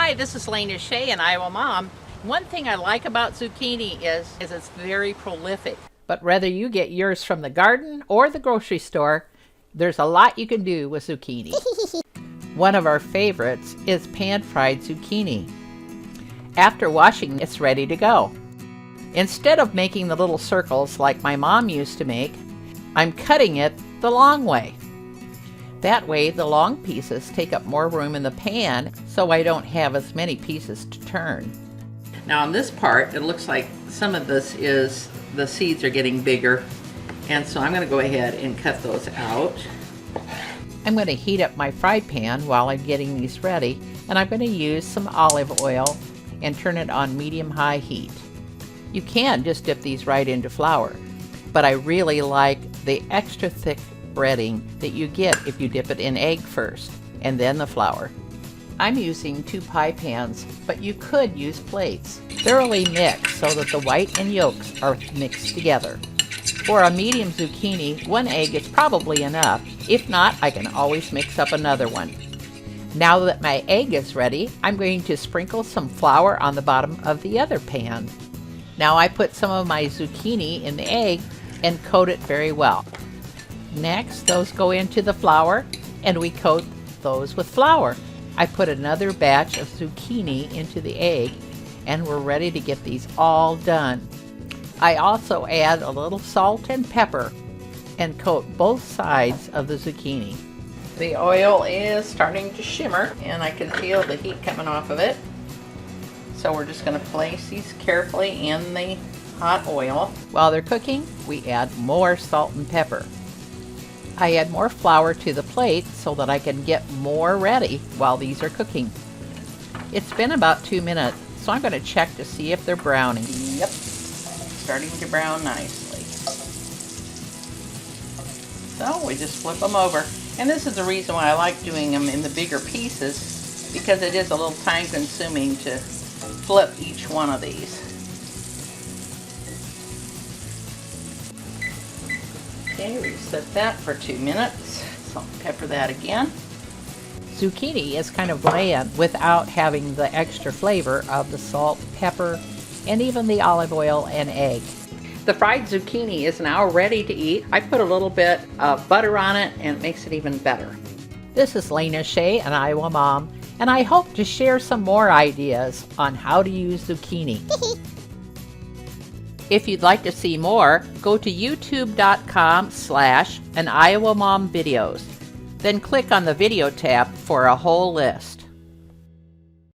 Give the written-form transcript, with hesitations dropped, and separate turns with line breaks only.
Hi, this is Lena Shea and Iowa Mom. One thing I like about zucchini is it's very prolific. But whether you get yours from the garden or the grocery store, there's a lot you can do with zucchini. One of our favorites is pan-fried zucchini. After washing, it's ready to go. Instead of making the little circles like my mom used to make, I'm cutting it the long way. That way the long pieces take up more room in the pan, so I don't have as many pieces to turn. Now on this part, it looks like some of this is, the seeds are getting bigger, and so I'm going to go ahead and cut those out. I'm going to heat up my fry pan while I'm getting these ready, and I'm going to use some olive oil and turn it on medium-high heat. You can just dip these right into flour, but I really like the extra thick breading that you get if you dip it in egg first and then the flour. I'm using 2 pie pans, but you could use plates. Thoroughly mix so that the white and yolks are mixed together. For a medium zucchini, 1 egg is probably enough. If not, I can always mix up another one. Now that my egg is ready, I'm going to sprinkle some flour on the bottom of the other pan. Now I put some of my zucchini in the egg and coat it very well. Next, those go into the flour, and we coat those with flour. I put another batch of zucchini into the egg, and we're ready to get these all done. I also add a little salt and pepper and coat both sides of the zucchini. The oil is starting to shimmer, and I can feel the heat coming off of it. So we're just going to place these carefully in the hot oil. While they're cooking, we add more salt and pepper. I add more flour to the plate so that I can get more ready while these are cooking. It's been about 2 minutes, so I'm going to check to see if they're browning. Yep, starting to brown nicely. So we just flip them over. And this is the reason why I like doing them in the bigger pieces, because it is a little time consuming to flip each one of these. Okay, reset that for 2 minutes. Salt and pepper that again. Zucchini is kind of bland without having the extra flavor of the salt, pepper, and even the olive oil and egg. The fried zucchini is now ready to eat. I put a little bit of butter on it and it makes it even better. This is Lena Shea, an Iowa Mom, and I hope to share some more ideas on how to use zucchini. If you'd like to see more, go to youtube.com/an Iowa Mom videos. Then click on the video tab for a whole list.